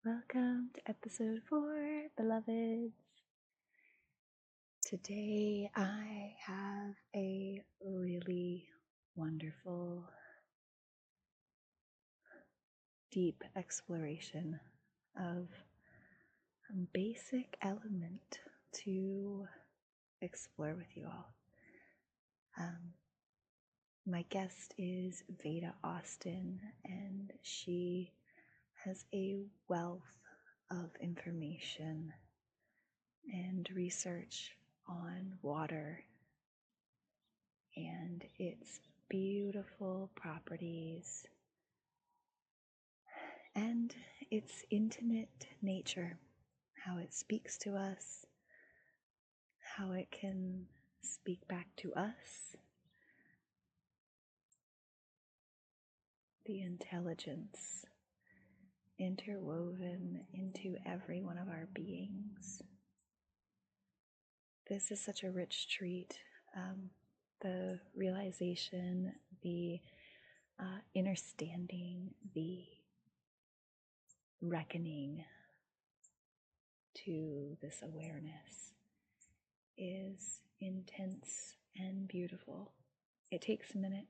Welcome to episode 4, beloveds. Today I have a really wonderful, deep exploration of a basic element to explore with you all. My guest is Veda Austin, and she has a wealth of information and research on water and its beautiful properties and its intimate nature, how it speaks to us, how it can speak back to us, the intelligence interwoven into every one of our beings. This is such a rich treat. The realization, the understanding, the reckoning to this awareness is intense and beautiful. It takes a minute.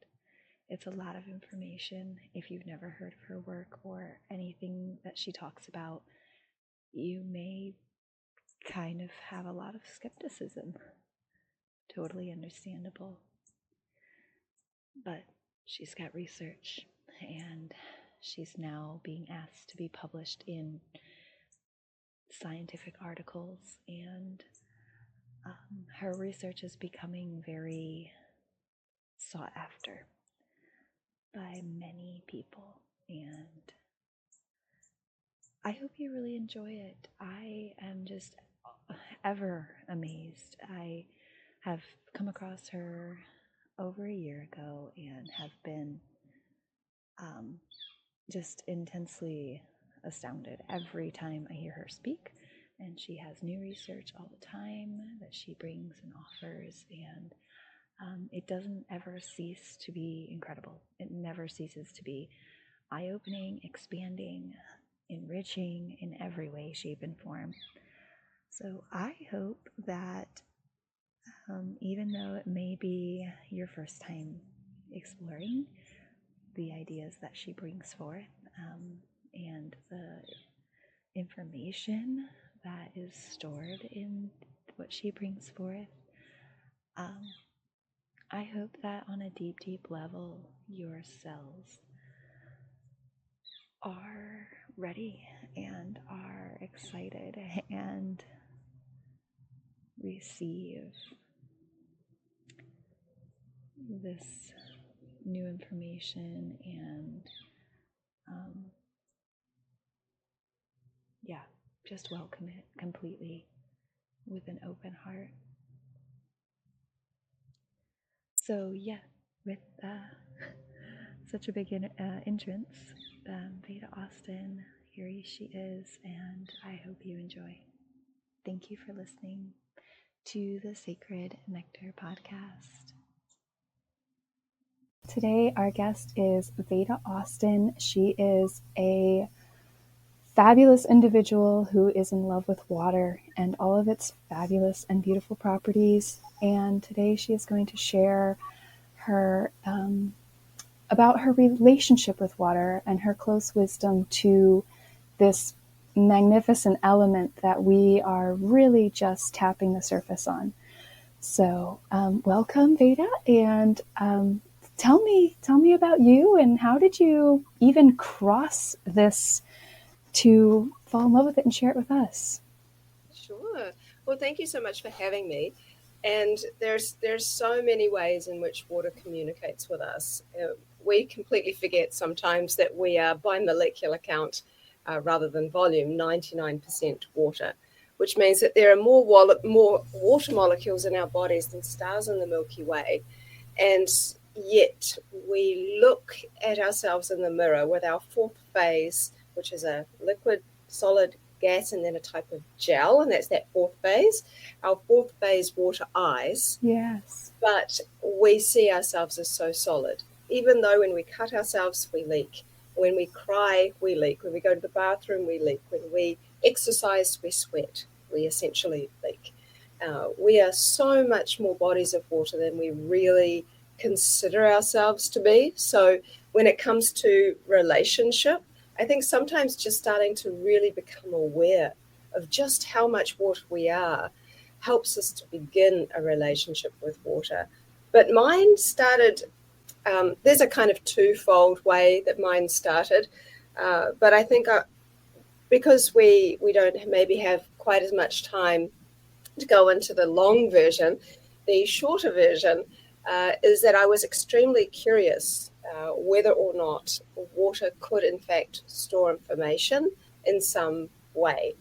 It's a lot of information. If you've never heard of her work or anything that she talks about, you may kind of have a lot of skepticism. Totally understandable. But she's got research, and she's now being asked to be published in scientific articles, and her research is becoming very sought after by many people, and I hope you really enjoy it. I am just ever amazed. I have come across her over a year ago and have been just intensely astounded every time I hear her speak. And she has new research all the time that she brings and offers, and it doesn't ever cease to be incredible. It never ceases to be eye-opening, expanding, enriching in every way, shape, and form. So I hope that even though it may be your first time exploring the ideas that she brings forth and the information that is stored in what she brings forth, I hope that on a deep, deep level, your cells are ready and are excited and receive this new information and just welcome it completely with an open heart. So with such a big entrance, Veda Austin, here she is, and I hope you enjoy. Thank you for listening to the Sacred Nectar podcast. Today, our guest is Veda Austin. She is a fabulous individual who is in love with water and all of its fabulous and beautiful properties. And today she is going to share her about her relationship with water and her close wisdom to this magnificent element that we are really just tapping the surface on. So welcome, Veda, and tell me about you, and how did you even cross this to fall in love with it and share it with us? Sure. Well, thank you so much for having me. And there's so many ways in which water communicates with us. We completely forget sometimes that we are, by molecular count rather than volume, 99% water, which means that there are more water molecules in our bodies than stars in the Milky Way. And yet we look at ourselves in the mirror with our fourth phase, which is a liquid, solid, gas, and then a type of gel, and that's that fourth phase. Our fourth phase water eyes. Yes. But we see ourselves as so solid. Even though when we cut ourselves, we leak. When we cry, we leak. When we go to the bathroom, we leak. When we exercise, we sweat. We essentially leak. We are so much more bodies of water than we really consider ourselves to be. So when it comes to relationship, I think sometimes just starting to really become aware of just how much water we are helps us to begin a relationship with water. But mine started, there's a kind of twofold way that mine started. But I think because we don't maybe have quite as much time to go into the long version, the shorter version is that I was extremely curious whether or not water could in fact store information in some way.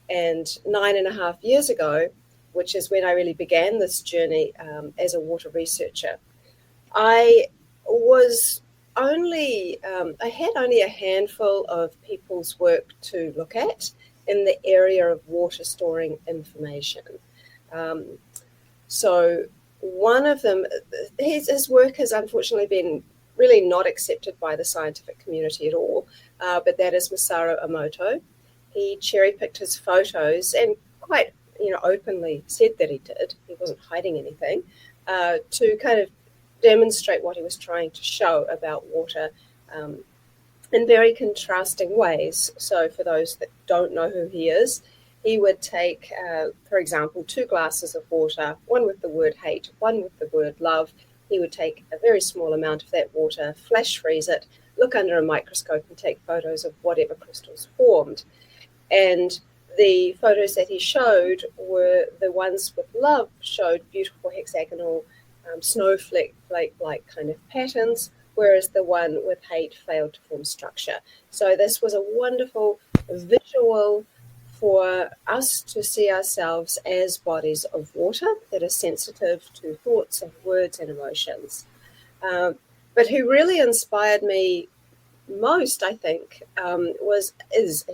And 9.5 years ago, which is when I really began this journey as a water researcher, I was I had only a handful of people's work to look at in the area of water storing information. So one of them, his work has unfortunately been really not accepted by the scientific community at all, but that is Masaru Emoto. He cherry-picked his photos and quite openly said that he did. He wasn't hiding anything to kind of demonstrate what he was trying to show about water in very contrasting ways. So for those that don't know who he is, he would take, for example, 2 glasses of water, one with the word hate, one with the word love. He would take a very small amount of that water, flash freeze it, look under a microscope and take photos of whatever crystals formed. And the photos that he showed were the ones with love, showed beautiful hexagonal snowflake-like kind of patterns, whereas the one with hate failed to form structure. So this was a wonderful visual for us to see ourselves as bodies of water that are sensitive to thoughts and words and emotions. But who really inspired me most, I think, is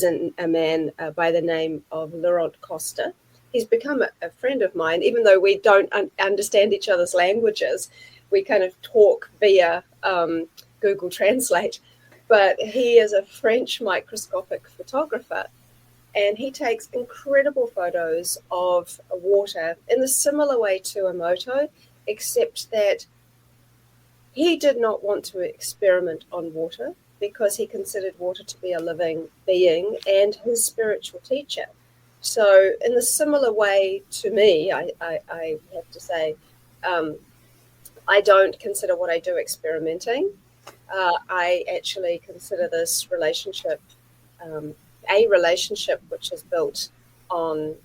a man by the name of Laurent Costa. He's become a friend of mine, even though we don't understand each other's languages. We kind of talk via Google Translate. But he is a French microscopic photographer, and he takes incredible photos of water in a similar way to Emoto, except that he did not want to experiment on water because he considered water to be a living being and his spiritual teacher. So in a similar way to me, I have to say, I don't consider what I do experimenting. I actually consider this relationship a relationship which is built on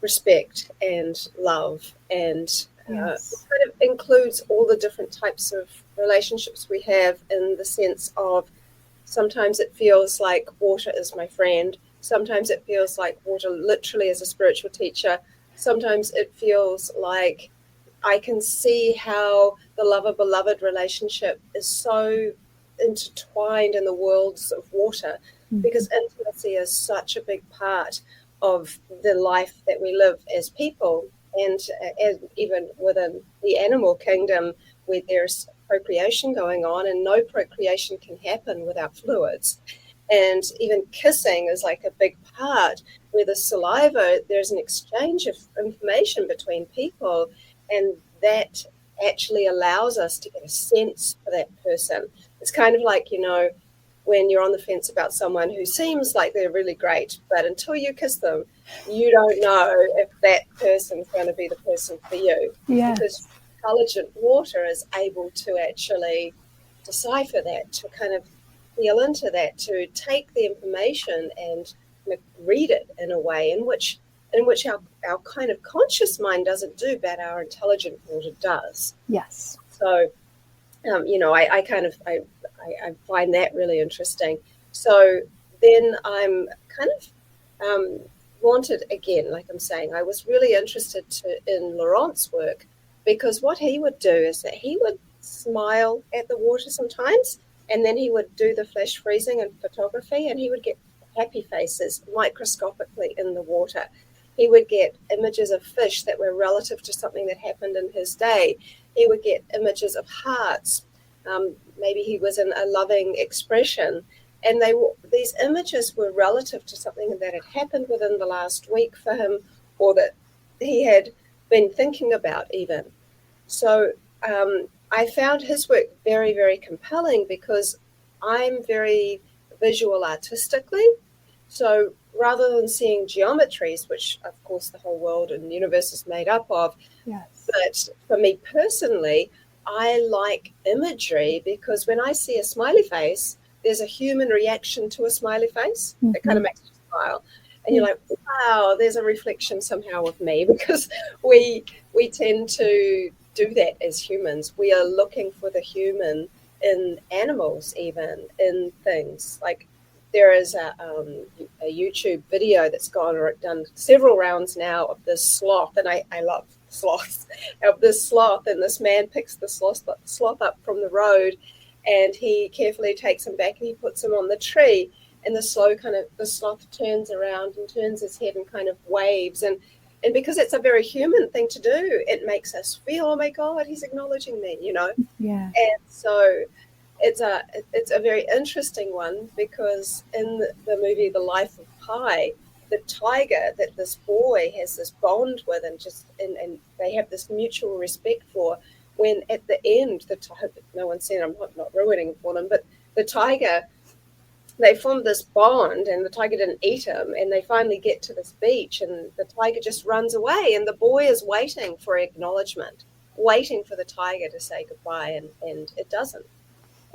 respect and love, and Yes. kind of includes all the different types of relationships we have, in the sense of sometimes it feels like water is my friend, sometimes it feels like water literally is a spiritual teacher, sometimes it feels like I can see how the lover-beloved relationship is so intertwined in the worlds of water, because intimacy is such a big part of the life that we live as people, and even within the animal kingdom, where there's procreation going on, and no procreation can happen without fluids. And even kissing is like a big part, where the saliva, there's an exchange of information between people, and that actually allows us to get a sense for that person. It's kind of like, when you're on the fence about someone who seems like they're really great, but until you kiss them, you don't know if that person's going to be the person for you. Yes. Because intelligent water is able to actually decipher that, to kind of feel into that, to take the information and read it in a way in which our kind of conscious mind doesn't do, but our intelligent water does. Yes. So, I find that really interesting. So then I'm kind of wanted again, like I'm saying, I was really interested in Laurent's work, because what he would do is that he would smile at the water sometimes, and then he would do the flash freezing and photography, and he would get happy faces microscopically in the water. He would get images of fish that were relative to something that happened in his day. He would get images of hearts, maybe he was in a loving expression, and these images were relative to something that had happened within the last week for him, or that he had been thinking about even. So I found his work very, very compelling because I'm very visual artistically. So rather than seeing geometries, which of course the whole world and universe is made up of, Yes. but for me personally, I like imagery because when I see a smiley face, there's a human reaction to a smiley face. It kind of makes you smile. And you're like, wow, there's a reflection somehow of me, because we tend to do that as humans. We are looking for the human in animals, even in things. Like there is a YouTube video that's done several rounds now of this sloth, and I love sloths, of this sloth, and this man picks the sloth up from the road, and he carefully takes him back and he puts him on the tree, and the sloth turns around and turns his head and kind of waves, and because it's a very human thing to do, it makes us feel, oh my God, he's acknowledging me, Yeah. And so it's a very interesting one, because in the movie The Life of Pi, the tiger that this boy has this bond with, and they have this mutual respect for, when at the end, no one's seen, I'm not ruining it for them, but the tiger, they formed this bond, and the tiger didn't eat him, and they finally get to this beach, and the tiger just runs away, and the boy is waiting for acknowledgement, waiting for the tiger to say goodbye, and it doesn't.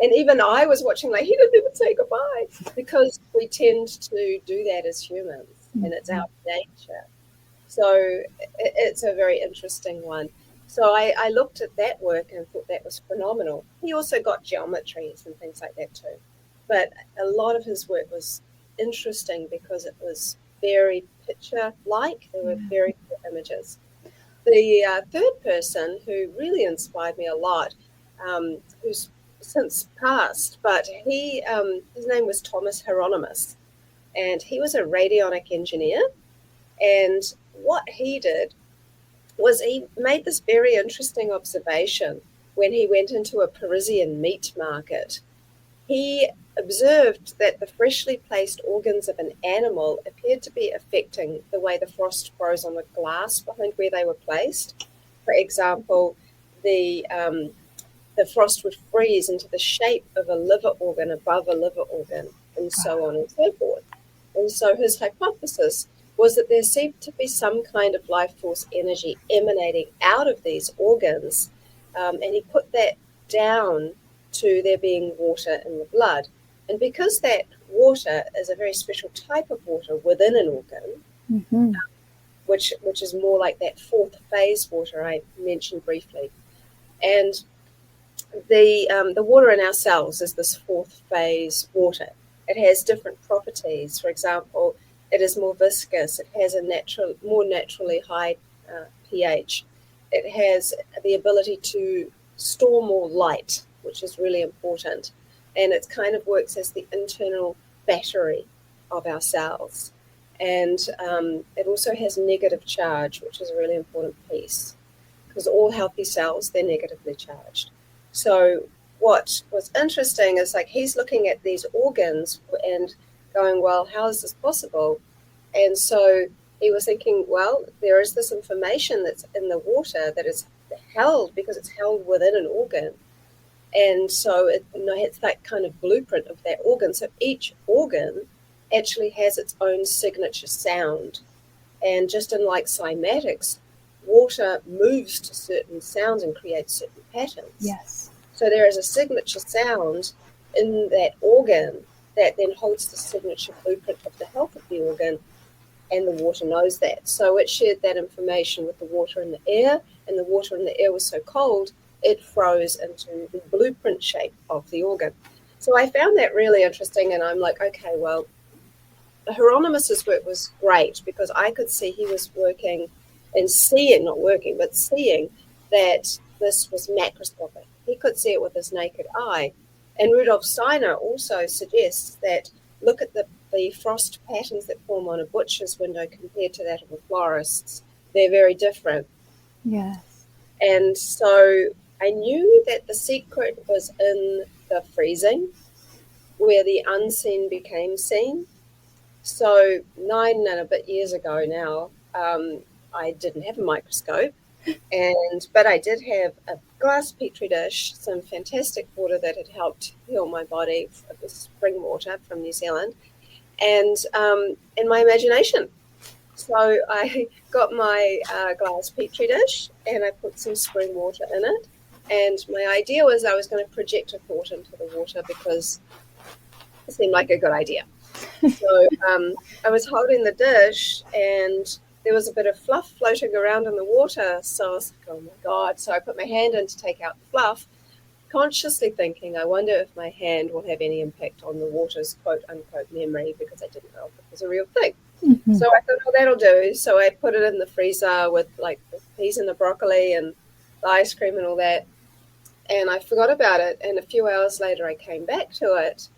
And even I was watching, like, he didn't even say goodbye, because we tend to do that as humans, and it's our nature. So it's a very interesting one. So I looked at that work and thought that was phenomenal. He also got geometries and things like that too. But a lot of his work was interesting because it was very picture-like. There were very clear images. The third person who really inspired me a lot, who's since passed, but his name was Thomas Hieronymus, and he was a radionic engineer. And what he did was he made this very interesting observation when he went into a Parisian meat market. He observed that the freshly placed organs of an animal appeared to be affecting the way the frost froze on the glass behind where they were placed. For example, the frost would freeze into the shape of a liver organ above a liver organ, and so on and so forth. And so his hypothesis was that there seemed to be some kind of life force energy emanating out of these organs, and he put that down to there being water in the blood. And because that water is a very special type of water within an organ, which is more like that fourth phase water I mentioned briefly, and the water in our cells is this fourth phase water. It has different properties. For example, it is more viscous. It has a more naturally high pH. It has the ability to store more light, which is really important. And it kind of works as the internal battery of our cells. And it also has negative charge, which is a really important piece, because all healthy cells, they're negatively charged. So what was interesting is, like, he's looking at these organs and going, well, how is this possible? And so he was thinking, well, there is this information that's in the water that is held because it's held within an organ. And so it's that kind of blueprint of that organ. So each organ actually has its own signature sound. And just in like cymatics, water moves to certain sounds and creates certain patterns. Yes. So there is a signature sound in that organ that then holds the signature blueprint of the health of the organ, and the water knows that. So it shared that information with the water in the air, and the water in the air was so cold, it froze into the blueprint shape of the organ. So I found that really interesting, and I'm like, okay, well, Hieronymus's work was great because I could see he was working and seeing, not working, but seeing that this was macroscopic. He could see it with his naked eye. And Rudolf Steiner also suggests that look at the frost patterns that form on a butcher's window compared to that of a florist's. They're very different. Yes. And so I knew that the secret was in the freezing, where the unseen became seen. So 9 and a bit years ago now, I didn't have a microscope, but I did have a glass petri dish, some fantastic water that had helped heal my body. It was spring water from New Zealand, and my imagination. So I got my glass petri dish and I put some spring water in it. And my idea was I was going to project a thought into the water because it seemed like a good idea. So I was holding the dish and there was a bit of fluff floating around in the water. So I was like, oh my God. So I put my hand in to take out the fluff, consciously thinking, I wonder if my hand will have any impact on the water's quote unquote memory, because I didn't know if it was a real thing. Mm-hmm. So I thought, oh, that'll do. So I put it in the freezer with like the peas and the broccoli and the ice cream and all that. And I forgot about it. And a few hours later, I came back to it.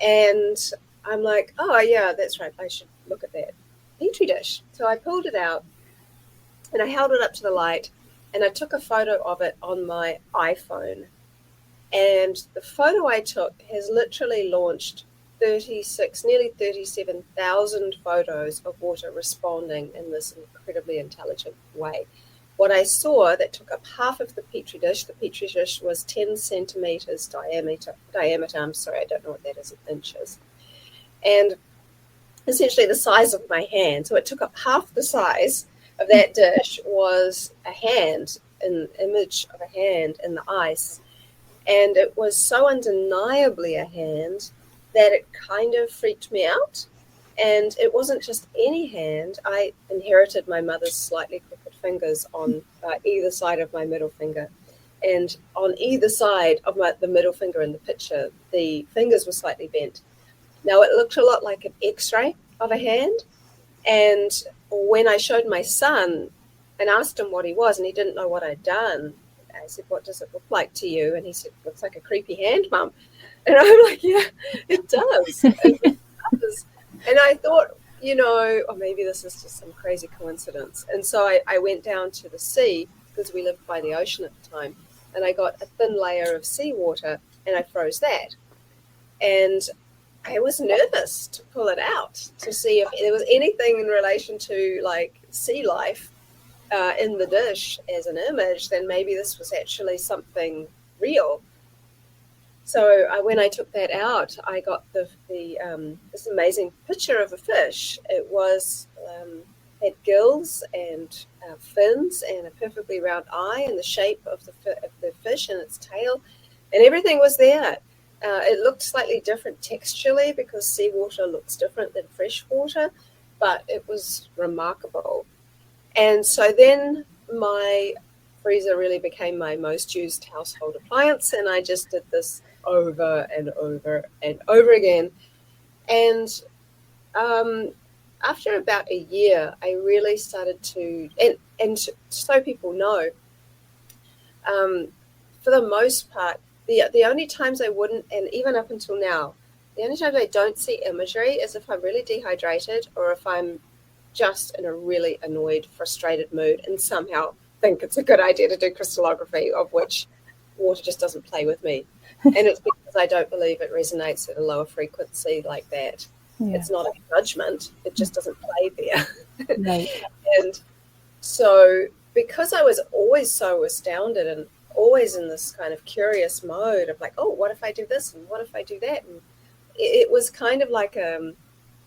And I'm like, oh, yeah, that's right. I should look at that petri dish. So I pulled it out and I held it up to the light and I took a photo of it on my iPhone. And the photo I took has literally launched nearly 37,000 photos of water responding in this incredibly intelligent way. What I saw that took up half of the petri dish was 10 centimeters diameter. I'm sorry, I don't know what that is in inches. And essentially the size of my hand. So it took up half the size of that dish was a hand, an image of a hand in the ice. And it was so undeniably a hand that it kind of freaked me out. And it wasn't just any hand. I inherited my mother's slightly crooked fingers on either side of my middle finger. And on either side of the middle finger in the picture, the fingers were slightly bent. Now, it looked a lot like an X-ray of a hand. And when I showed my son and asked him what he was, and he didn't know what I'd done, I said, what does it look like to you? And he said, looks like a creepy hand, Mum. And I'm like, yeah, it does. It does. And I thought, or maybe this is just some crazy coincidence. And so I went down to the sea because we lived by the ocean at the time. And I got a thin layer of seawater and I froze that. And I was nervous to pull it out to see if there was anything in relation to like sea life in the dish as an image, then maybe this was actually something real. So when I took that out, I got this amazing picture of a fish. It was had gills and fins and a perfectly round eye and the shape of the fish and its tail, and everything was there. It looked slightly different texturally because seawater looks different than fresh water, but it was remarkable. And so then my freezer really became my most used household appliance, and I just did this over and over and over again. And after about a year, I really started to, and so people know, for the most part, the only times I wouldn't, and even up until now, the only times I don't see imagery is if I'm really dehydrated or if I'm just in a really annoyed, frustrated mood and somehow think it's a good idea to do crystallography, of which water just doesn't play with me. And it's because I don't believe it resonates at a lower frequency like that. Yeah. It's not a judgment. It just doesn't play there. Right. And so because I was always so astounded and always in this kind of curious mode of like, oh, what if I do this? And what if I do that? And it was kind of like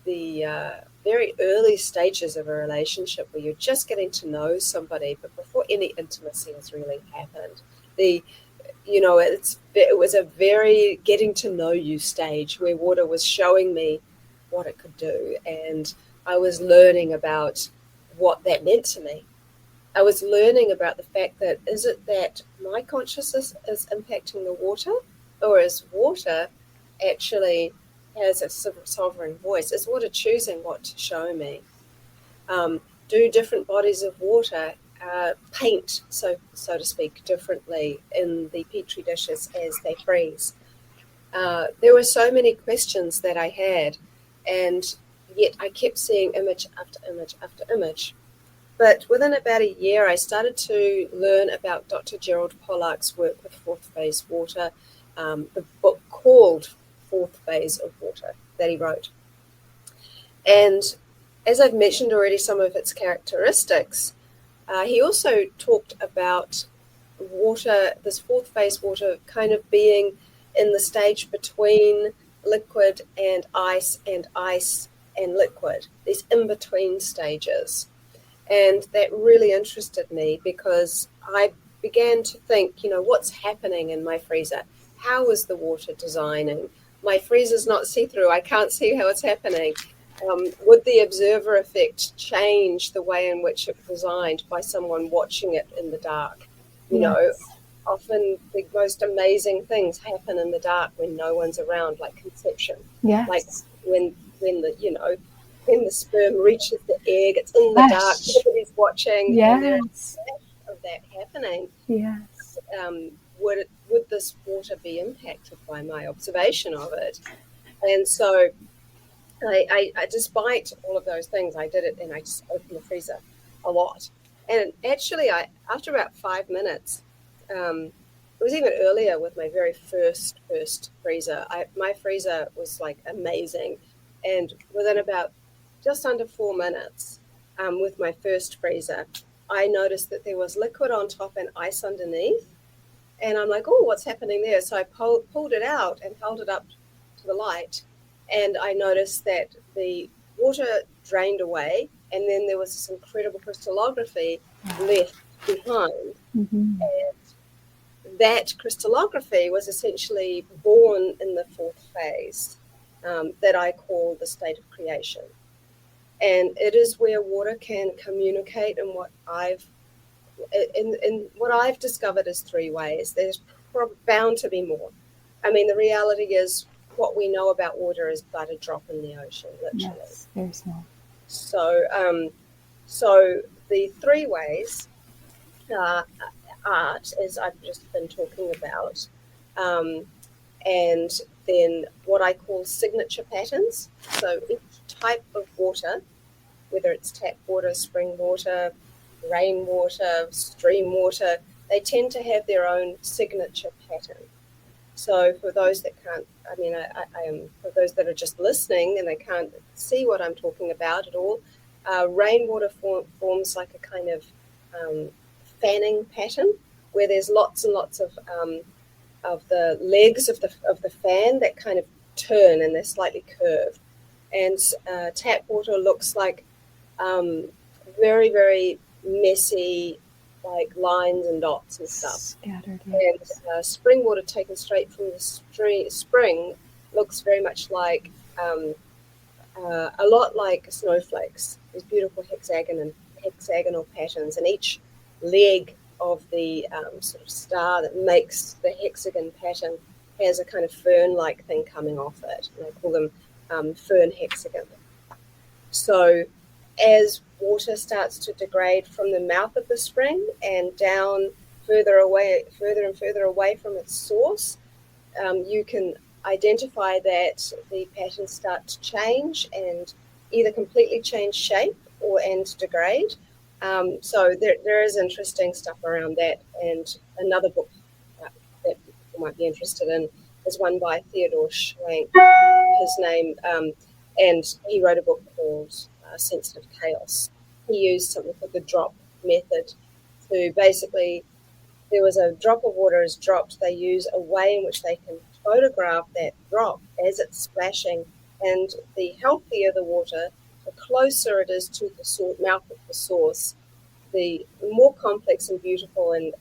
the very early stages of a relationship where you're just getting to know somebody, but before any intimacy has really happened. It was a very getting to know you stage where water was showing me what it could do. And I was learning about what that meant to me. I was learning about the fact that, is it that my consciousness is impacting the water, or is water actually has a sovereign voice? Is water choosing what to show me? Do different bodies of water paint, so to speak, differently in the petri dishes as they freeze? There were so many questions that I had, and yet I kept seeing image after image after image. But within about a year, I started to learn about Dr. Gerald Pollack's work with fourth phase water, the book called Fourth Phase of Water that he wrote. And as I've mentioned already, some of its characteristics, he also talked about water, this fourth phase water, kind of being in the stage between liquid and ice and liquid, these in-between stages. And that really interested me because I began to think, what's happening in my freezer? How is the water designing? My freezer's not see-through. I can't see how it's happening. Would the observer effect change the way in which it's designed by someone watching it in the dark? Often the most amazing things happen in the dark when no one's around, like conception. Yes. Like when the sperm reaches the egg, it's in the dark, nobody's watching, and there's a flash of that happening. Yes. Would this water be impacted by my observation of it? And so I despite all of those things, I did it, and I just opened the freezer a lot. And actually, after about 5 minutes, it was even earlier with my very first freezer. My freezer was like amazing, and within about just under 4 minutes, with my first freezer, I noticed that there was liquid on top and ice underneath, and I'm like, oh, what's happening there? So I pulled it out and held it up to the light, and I noticed that the water drained away, and then there was this incredible crystallography left behind. Mm-hmm. And that crystallography was essentially born in the fourth phase that I call the state of creation. And it is where water can communicate in what I've discovered is 3 ways. There's bound to be more. I mean, the reality is what we know about water is but a drop in the ocean, literally. Yes, very small. So the 3 ways are art, as I've just been talking about, and then what I call signature patterns. So each type of water, whether it's tap water, spring water, rainwater, stream water, they tend to have their own signature pattern. So for those that can't, for those that are just listening and they can't see what I'm talking about at all, rainwater forms like a kind of fanning pattern where there's lots and lots of the legs of the fan that kind of turn and they're slightly curved. And tap water looks like very, very messy, like lines and dots and stuff. Scattered. And spring water taken straight from the spring looks very much like a lot like snowflakes. These beautiful hexagonal patterns, and each leg of the sort of star that makes the hexagon pattern has a kind of fern-like thing coming off it. And I call them fern hexagon. So as water starts to degrade from the mouth of the spring and down further and further away from its source, you can identify that the patterns start to change and either completely change shape and degrade. So there is interesting stuff around that. And another book that people might be interested in is one by Theodore Schwank, his name, and he wrote a book called Sensitive Chaos. He used something called the drop method to basically, there was a drop of water is dropped, they use a way in which they can photograph that drop as it's splashing, and the healthier the water, the closer it is to the mouth of the source, the more complex and beautiful and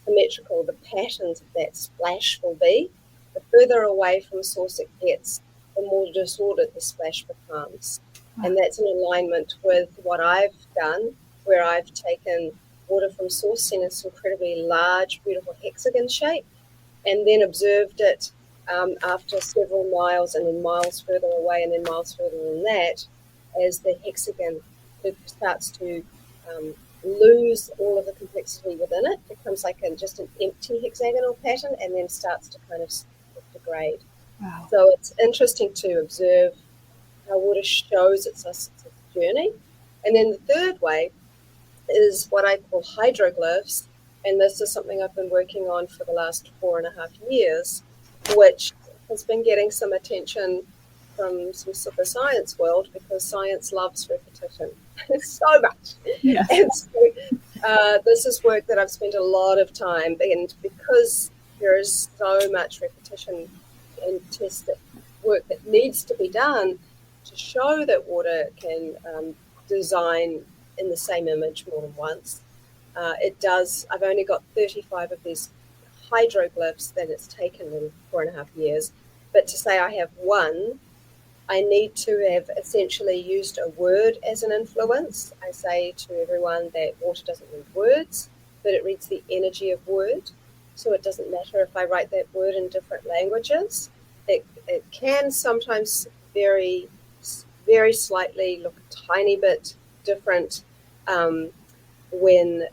symmetrical the patterns of that splash will be. The further away from source it gets, the more disordered the splash becomes. Wow. And that's in alignment with what I've done, where I've taken water from source in this incredibly large, beautiful hexagon shape, and then observed it after several miles, and then miles further away, and then miles further than that, as the hexagon starts to lose all of the complexity within it, becomes like just an empty hexagonal pattern, and then starts to kind of degrade. Wow. So it's interesting to observe how water shows its journey. And then the third way is what I call hydroglyphs, and this is something I've been working on for the last 4.5 years, which has been getting some attention from some super science world because science loves repetition so much. Yes. And so this is work that I've spent a lot of time, and because there is so much repetition and test work that needs to be done to show that water can design in the same image more than once. It does. I've only got 35 of these hydroglyphs that it's taken in 4.5 years. But to say I have one, I need to have essentially used a word as an influence. I say to everyone that water doesn't read words, but it reads the energy of word. So it doesn't matter if I write that word in different languages. It can sometimes very slightly look a tiny bit different when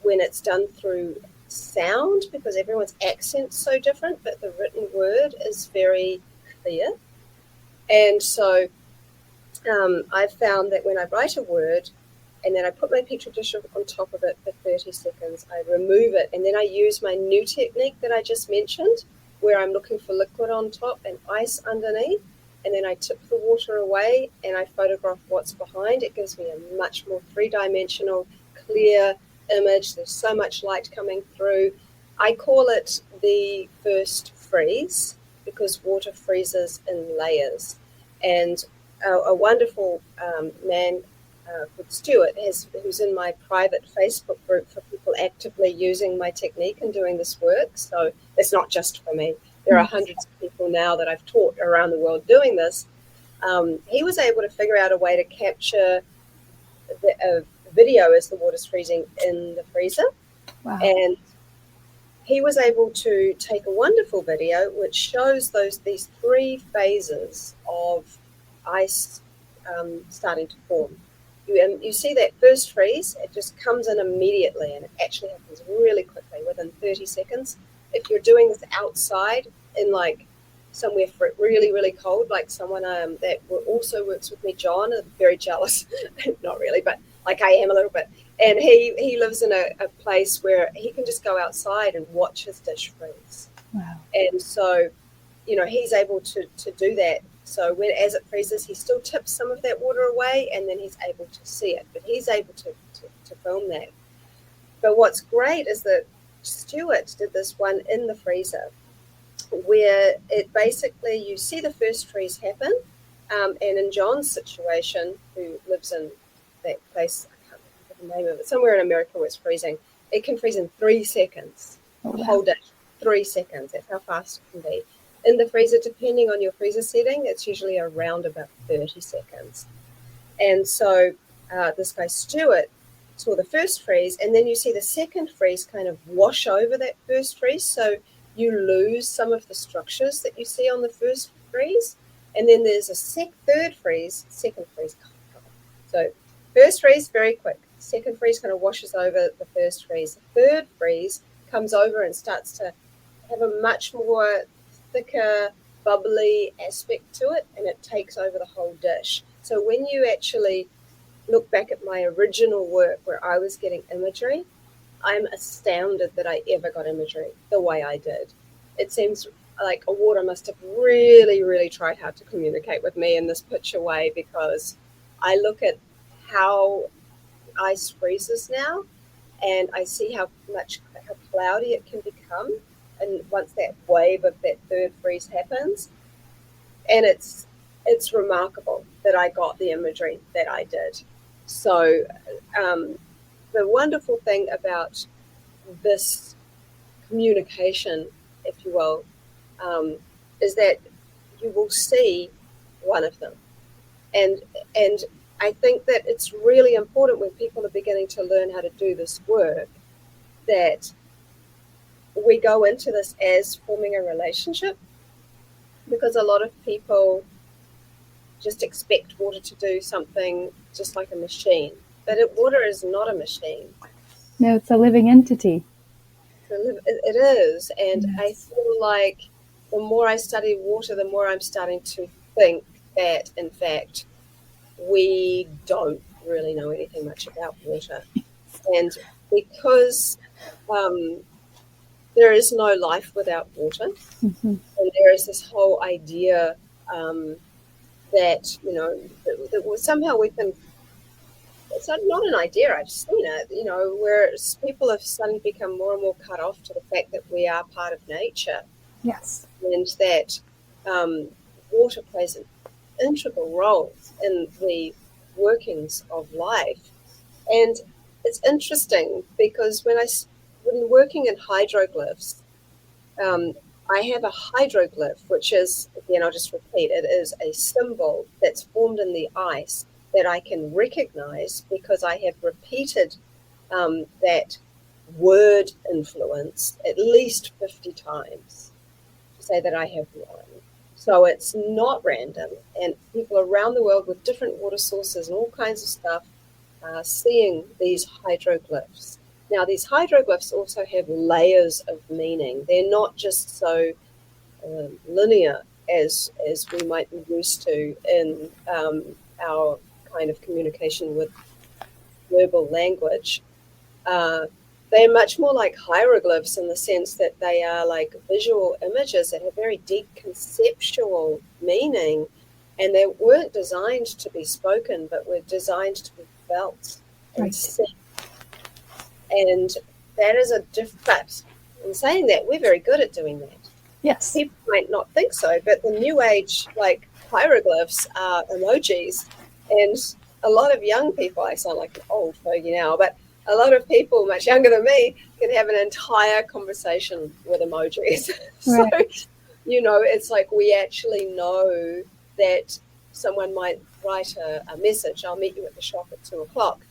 it's done through sound, because everyone's accent's so different, but the written word is very clear. And so I've found that when I write a word and then I put my petri dish on top of it for 30 seconds, I remove it, and then I use my new technique that I just mentioned, where I'm looking for liquid on top and ice underneath, and then I tip the water away and I photograph what's behind. It gives me a much more three-dimensional, clear image. There's so much light coming through. I call it the first freeze because water freezes in layers. And a wonderful man called Stuart, who's in my private Facebook group for people actively using my technique and doing this work. So it's not just for me. There are hundreds of people now that I've taught around the world doing this. He was able to figure out a way to capture a video as the water's freezing in the freezer. Wow. And he was able to take a wonderful video which shows these three phases of ice starting to form. You see that first freeze, it just comes in immediately, and it actually happens really quickly, within 30 seconds. If you're doing this outside in like somewhere really, really cold, like someone that also works with me, John, I'm very jealous, not really, but like I am a little bit. And he lives in a place where he can just go outside and watch his dish freeze. Wow. And so, he's able to do that. So as it freezes, he still tips some of that water away, and then he's able to see it. But he's able to film that. But what's great is that Stuart did this one in the freezer, where it basically, you see the first freeze happen. And in John's situation, who lives in that place, I can't remember the name of it, somewhere in America where it's freezing, it can freeze in 3 seconds. Oh, wow. The whole dish, 3 seconds. That's how fast it can be. In the freezer, depending on your freezer setting, it's usually around about 30 seconds. And so this guy Stuart saw the first freeze, and then you see the second freeze kind of wash over that first freeze. So you lose some of the structures that you see on the first freeze. And then there's a second freeze. So first freeze, very quick. Second freeze kind of washes over the first freeze. The third freeze comes over and starts to have a much more thicker, bubbly aspect to it, and it takes over the whole dish. So when you actually look back at my original work where I was getting imagery, I'm astounded that I ever got imagery the way I did. It seems like a water must have really, really tried hard to communicate with me in this picture way, because I look at how ice freezes now, and I see how cloudy it can become. And once that wave of that third freeze happens, and it's remarkable that I got the imagery that I did. So the wonderful thing about this communication, if you will, is that you will see one of them. And I think that it's really important when people are beginning to learn how to do this work that we go into this as forming a relationship, because a lot of people just expect water to do something just like a machine. But water is not a machine. No, it's a living entity. It is. And Yes. I feel like the more I study water, the more I'm starting to think that, in fact, we don't really know anything much about water. And because there is no life without water. Mm-hmm. And there is this whole idea that, that somehow we can, it's not an idea, I've seen it, where people have suddenly become more and more cut off to the fact that we are part of nature, Yes. and that water plays an integral role in the workings of life. And it's interesting because when working in hydroglyphs, um, I have a hydroglyph, which is, again, I'll just repeat, it is a symbol that's formed in the ice that I can recognize because I have repeated that word influence at least 50 times to say that I have one. So it's not random, and people around the world with different water sources and all kinds of stuff are seeing these hydroglyphs. Now, these hydroglyphs also have layers of meaning. They're not just so linear as we might be used to in our kind of communication with verbal language. They're much more like hieroglyphs in the sense that they are like visual images that have very deep conceptual meaning, and they weren't designed to be spoken, but were designed to be felt and Right. seen. And that is a difference. In saying that, we're very good at doing that. Yes. People might not think so, but the new age, like hieroglyphs, are emojis. And a lot of young people, I sound like an old fogey now, but a lot of people much younger than me can have an entire conversation with emojis. So, Right. it's like we actually know that someone might write a message, I'll meet you at the shop at 2:00.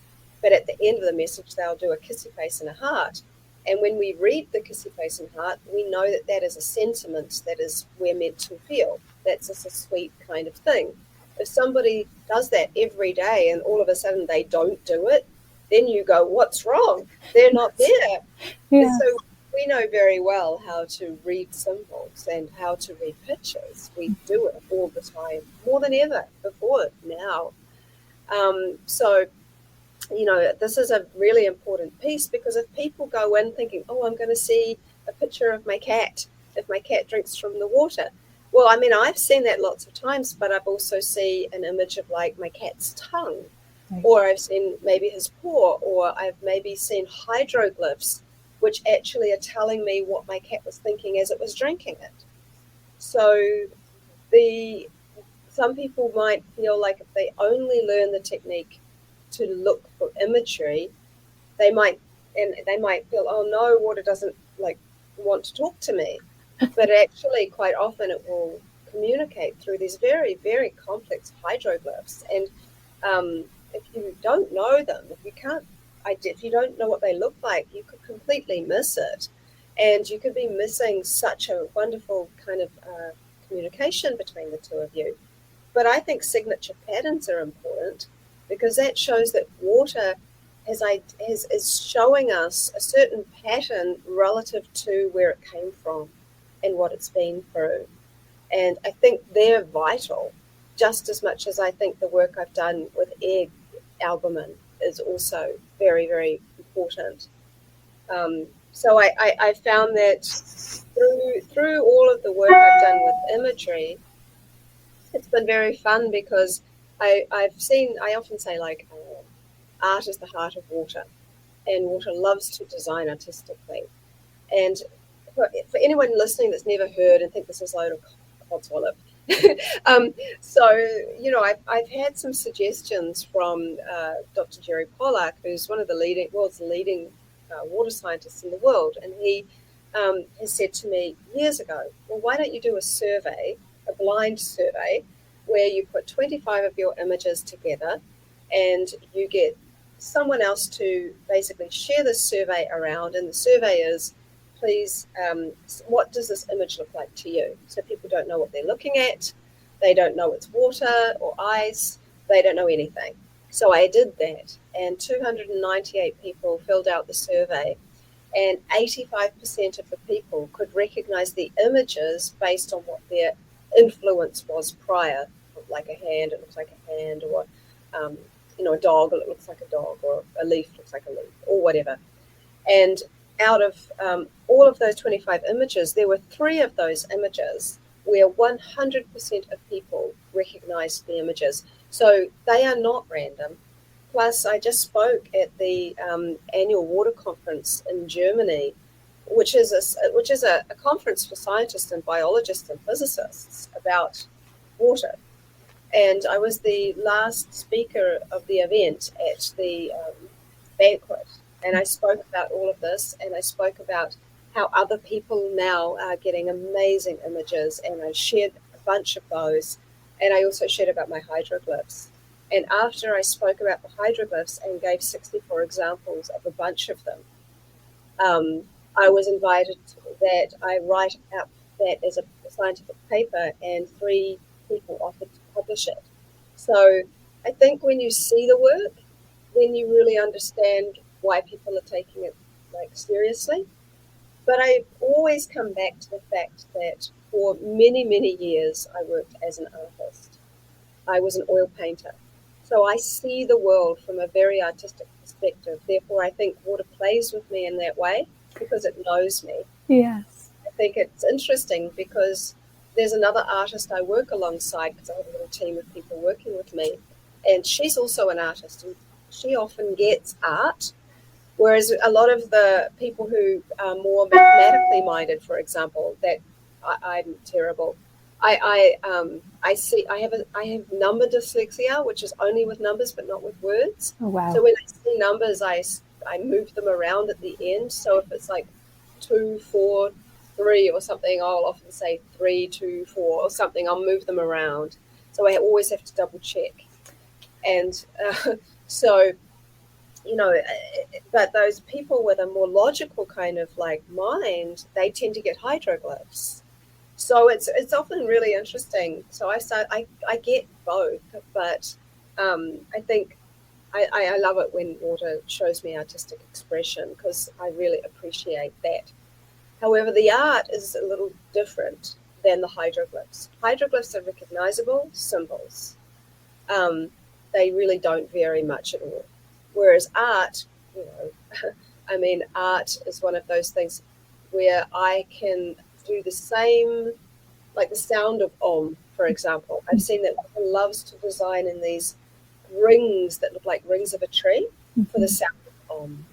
But at the end of the message, they'll do a kissy face and a heart. And when we read the kissy face and heart, we know that that is a sentiment that is we're meant to feel. That's just a sweet kind of thing. If somebody does that every day and all of a sudden they don't do it, then you go, what's wrong? They're not there. Yeah. And so we know very well how to read symbols and how to read pictures. We do it all the time, more than ever before now. So this is a really important piece, because if people go in thinking, oh, I'm going to see a picture of my cat if my cat drinks from the water. Well, I mean, I've seen that lots of times, but I've also seen an image of like my cat's tongue, Right. or I've seen maybe his paw, or I've maybe seen hydroglyphs, which actually are telling me what my cat was thinking as it was drinking it. So some people might feel like if they only learn the technique to look for imagery, they might feel, oh no, water doesn't like want to talk to me. But actually, quite often it will communicate through these very, very complex hydroglyphs. And if you don't know them, if you don't know what they look like, you could completely miss it, and you could be missing such a wonderful kind of communication between the two of you. But I think signature patterns are important, because that shows that water is showing us a certain pattern relative to where it came from and what it's been through. And I think they're vital, just as much as I think the work I've done with egg albumin is also very, very important. So I found that through all of the work I've done with imagery, it's been very fun, because I often say, like, art is the heart of water, and water loves to design artistically. And for anyone listening that's never heard and think this is a load of codswallop, so I've had some suggestions from Dr. Jerry Pollack, who's one of the world's leading water scientists in the world, and he has said to me years ago, well, why don't you do a survey, a blind survey, where you put 25 of your images together, and you get someone else to basically share this survey around, and the survey is, please, what does this image look like to you? So people don't know what they're looking at, they don't know it's water or ice, they don't know anything. So I did that, and 298 people filled out the survey, and 85% of the people could recognize the images based on what their influence was prior. Like a hand, it looks like a hand, or a dog, it looks like a dog, or a leaf looks like a leaf, or whatever. And out of all of those 25 images, there were 3 of those images where 100% of people recognized the images. So they are not random. Plus, I just spoke at the annual water conference in Germany, which is a conference for scientists and biologists and physicists about water. And I was the last speaker of the event at the banquet. And I spoke about all of this, and I spoke about how other people now are getting amazing images, and I shared a bunch of those. And I also shared about my hydroglyphs. And after I spoke about the hydroglyphs and gave 64 examples of a bunch of them, I was invited that I write up that as a scientific paper, and 3 people offered to publish it. So I think when you see the work, then you really understand why people are taking it like seriously. But I always come back to the fact that for many, many years I worked as an artist. I was an oil painter. So I see the world from a very artistic perspective. Therefore, I think water plays with me in that way because it knows me. Yes. I think it's interesting because there's another artist I work alongside, because I have a little team of people working with me, and she's also an artist, and she often gets art, whereas a lot of the people who are more mathematically minded, for example, that I'm terrible. I have number dyslexia, which is only with numbers but not with words. Oh, wow. So when I see numbers, I move them around at the end. So if it's like 2, 4, 3 or something, I'll often say 3, 2, 4 or something. I'll move them around. So I always have to double check. And so, you know, but those people with a more logical kind of like mind, they tend to get hydroglyphs. So it's often really interesting. So I get both, but I think I love it when water shows me artistic expression because I really appreciate that. However, the art is a little different than the hydroglyphs. Hydroglyphs are recognizable symbols. They really don't vary much at all. Whereas art, you know, I mean, art is one of those things where I can do the same, like the sound of Om, for example. I've seen that one loves to design in these rings that look like rings of a tree for the sound of Om.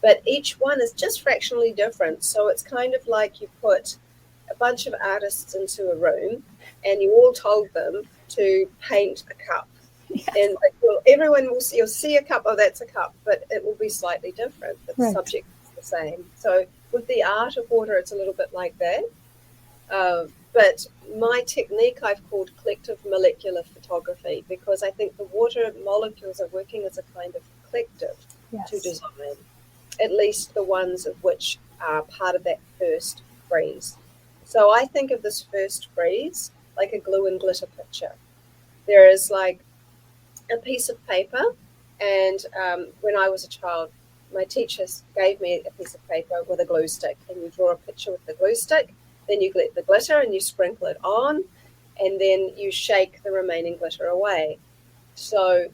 But each one is just fractionally different. So it's kind of like you put a bunch of artists into a room and you all told them to paint a cup. Yes. And like, well, everyone will see, you'll see a cup, oh, that's a cup, but it will be slightly different. But the subject is the same. So with the art of water, it's a little bit like that. But my technique I've called collective molecular photography because I think the water molecules are working as a kind of collective to design, at least the ones of which are part of that first freeze. So I think of this first freeze like a glue and glitter picture. There is like a piece of paper, and when I was a child, my teachers gave me a piece of paper with a glue stick, and you draw a picture with the glue stick, then you get the glitter and you sprinkle it on, and then you shake the remaining glitter away. So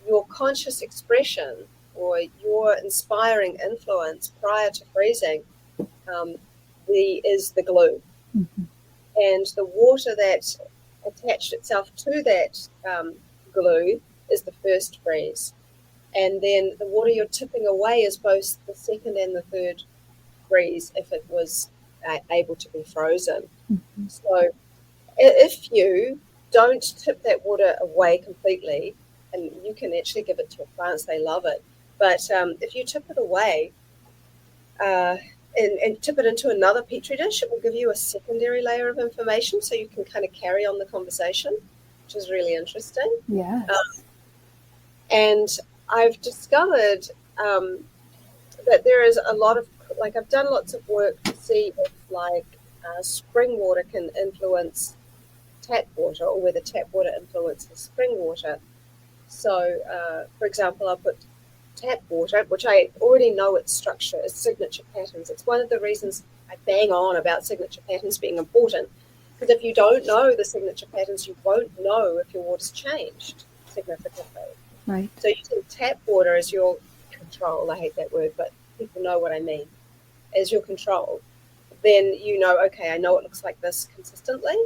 your conscious expression or your inspiring influence prior to freezing is the glue. Mm-hmm. And the water that attached itself to that glue is the first freeze. And then the water you're tipping away is both the second and the third freeze if it was able to be frozen. Mm-hmm. So if you don't tip that water away completely, and you can actually give it to plants, they love it. But if you tip it away and tip it into another petri dish, it will give you a secondary layer of information so you can kind of carry on the conversation, which is really interesting. Yes. And I've discovered that there is a lot of, like I've done lots of work to see if like spring water can influence tap water or whether tap water influences spring water. So, for example, I'll put tap water, which I already know its structure, its signature patterns. It's one of the reasons I bang on about signature patterns being important, because if you don't know the signature patterns, you won't know if your water's changed significantly. Right. So using tap water as your control, I hate that word, but people know what I mean. as your control, then you know, okay, I know it looks like this consistently.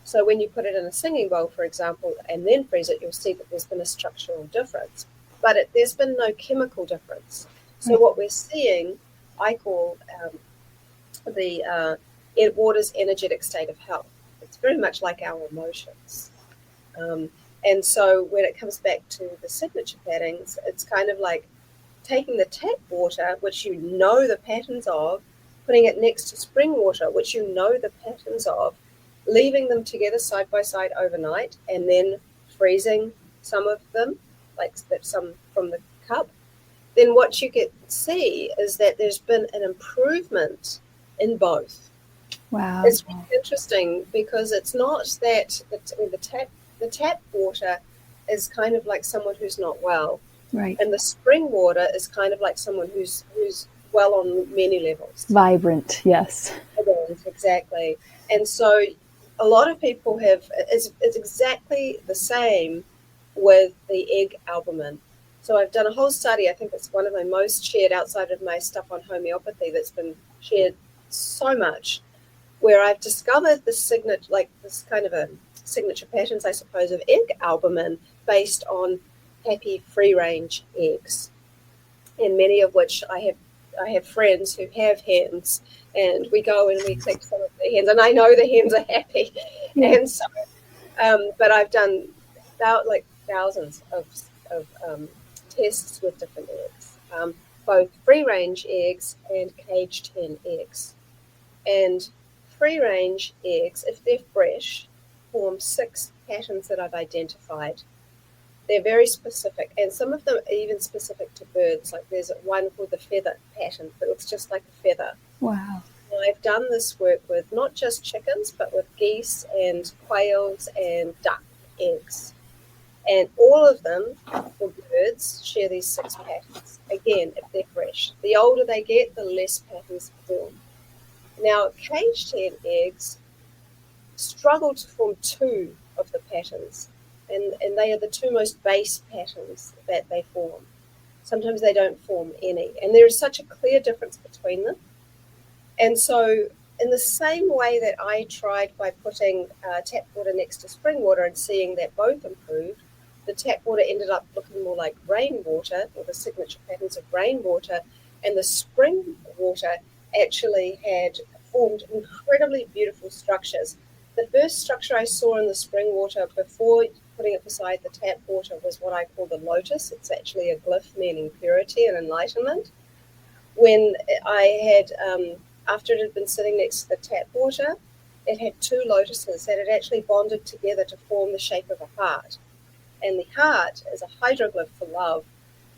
So when you put it in a singing bowl, for example, and then freeze it, you'll see that there's been a structural difference, but there's been no chemical difference. So Right. what we're seeing, I call the water's energetic state of health. It's very much like our emotions. Um, and so when it comes back to the signature patterns, it's kind of like taking the tap water, which you know the patterns of, putting it next to spring water, which you know the patterns of, leaving them together side by side overnight, and then freezing some of them, like some from the cup. Then what you get see is that there's been an improvement in both. Wow. It's really interesting because it's not that the tap water is kind of like someone who's not well, Right. and the spring water is kind of like someone who's well on many levels. Vibrant. Yes. Exactly. And so a lot of people have it's exactly the same with the egg albumin. So I've done a whole study. I think it's one of my most shared outside of my stuff on homeopathy that's been shared so much, where I've discovered the signature, like this kind of a signature patterns, I suppose, of egg albumin based on happy free range eggs, and many of which I have friends who have hens, and we go and we collect some of the hens, and I know the hens are happy, Yeah. and so but I've done like thousands of tests with different eggs, both free range eggs and caged hen eggs. And free range eggs, if they're fresh, form 6 patterns that I've identified. They're very specific, and some of them are even specific to birds. Like there's one called the feather pattern that looks just like a feather. Wow. And I've done this work with not just chickens, but with geese and quails and duck eggs. And all of them, for birds, share these 6 patterns. Again, if they're fresh. The older they get, the less patterns form. Now, caged hen eggs struggle to form 2 of the patterns, and they are the 2 most base patterns that they form. Sometimes they don't form any, and there is such a clear difference between them. And so, in the same way that I tried by putting tap water next to spring water and seeing that both improved, the tap water ended up looking more like rainwater, or the signature patterns of rainwater, and the spring water actually had formed incredibly beautiful structures. The first structure I saw in the spring water before putting it beside the tap water was what I call the lotus. It's actually a glyph meaning purity and enlightenment. When I had, after it had been sitting next to the tap water, it had 2 lotuses that had actually bonded together to form the shape of a heart. And the heart is a hydroglyph for love.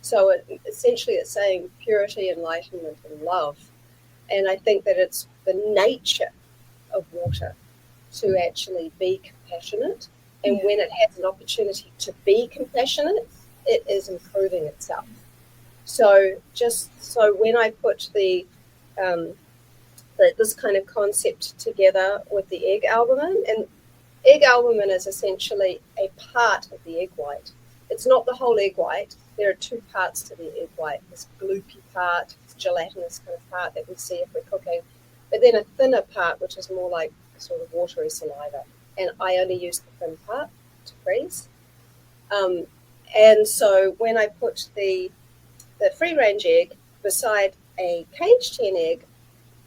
So essentially it's saying purity, enlightenment, and love. And I think that it's the nature of water to actually be compassionate. And when it has an opportunity to be compassionate, it is improving itself. So when I put this kind of concept together with the egg albumin, and egg albumin is essentially a part of the egg white. It's not the whole egg white. There are 2 parts to the egg white. This gloopy part, this gelatinous kind of part that we see if we're cooking, but then a thinner part, which is more like sort of watery saliva. And I only use the thin part to freeze. And so when I put the free range egg beside a caged hen egg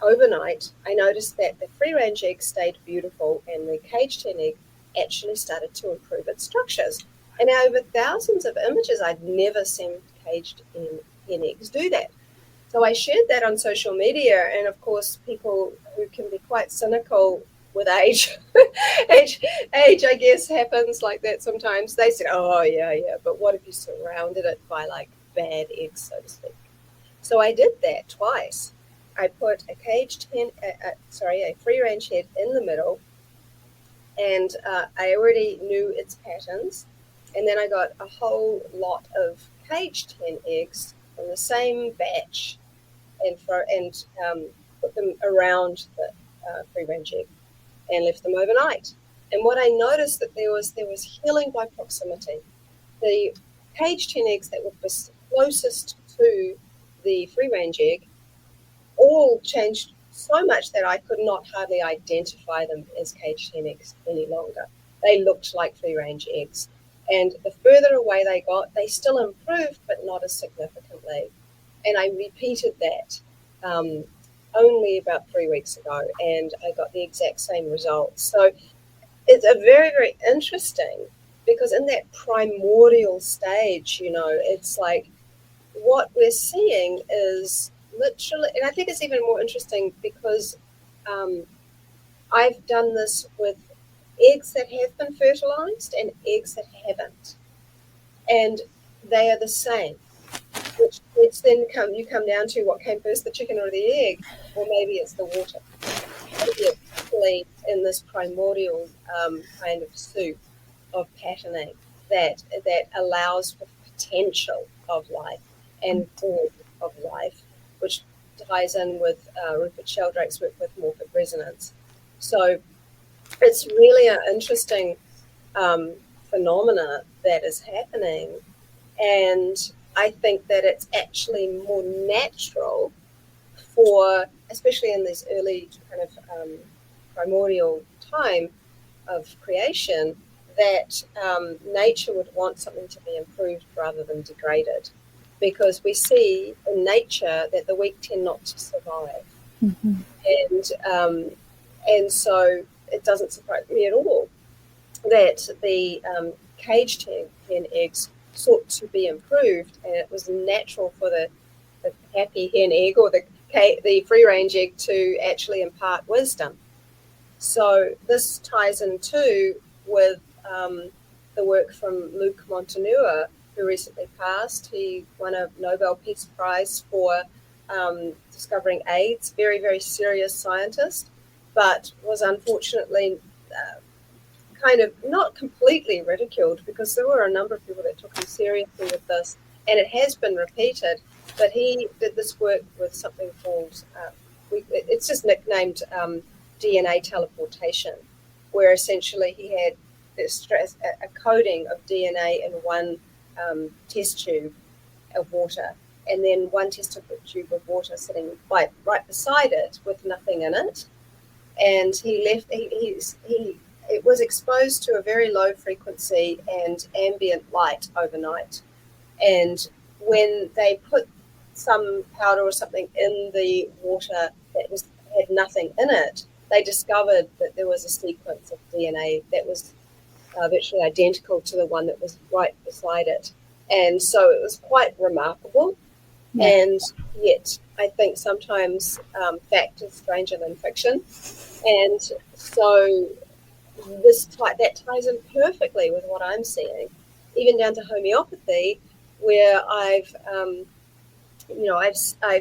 overnight, I noticed that the free range egg stayed beautiful and the caged hen egg actually started to improve its structures. And over thousands of images, I'd never seen caged hen eggs do that. So I shared that on social media, and of course, people who can be quite cynical with age, age, I guess, happens like that sometimes. They said, "Oh yeah, but what if you surrounded it by like bad eggs, so to speak?" So I did that twice. I put a caged hen, a free range hen in the middle, and I already knew its patterns. And then I got a whole lot of caged hen eggs from the same batch, and put them around the free range egg and left them overnight. And what I noticed that there was healing by proximity. The caged hen eggs that were closest to the free range egg all changed so much that I could not hardly identify them as caged hen eggs any longer. They looked like free-range eggs. And the further away they got, they still improved, but not as significantly. And I repeated that only about 3 weeks ago, and I got the exact same results. So it's a very, very interesting, because in that primordial stage, it's like what we're seeing is literally, and I think it's even more interesting because I've done this with eggs that have been fertilized and eggs that haven't, and they are the same. Which then you come down to what came first, the chicken or the egg, or maybe it's the water. Maybe it's actually in this primordial kind of soup of patterning that allows for potential of life and form of life, which ties in with Rupert Sheldrake's work with morphic resonance. So it's really an interesting phenomena that is happening, and I think that it's actually more natural for, especially in this early kind of primordial time of creation, that nature would want something to be improved rather than degraded, because we see in nature that the weak tend not to survive. Mm-hmm. And so it doesn't surprise me at all that the caged hen eggs sought to be improved, and it was natural for the happy hen egg or the free-range egg to actually impart wisdom. So this ties in too with the work from Luc Montagnier, who recently passed. He won a Nobel Peace Prize for discovering AIDS, very, very serious scientist, but was unfortunately kind of not completely ridiculed, because there were a number of people that took him seriously with this, and it has been repeated. But he did this work with something called, it's just nicknamed DNA teleportation, where essentially he had a coating of DNA in one test tube of water, and then one test tube of water sitting right beside it with nothing in it. And it was exposed to a very low frequency and ambient light overnight. And when they put some powder or something in the water that had nothing in it, they discovered that there was a sequence of DNA that was virtually identical to the one that was right beside it. And so it was quite remarkable. Yeah. And yet I think sometimes fact is stranger than fiction. And so that ties in perfectly with what I'm seeing, even down to homeopathy, where I've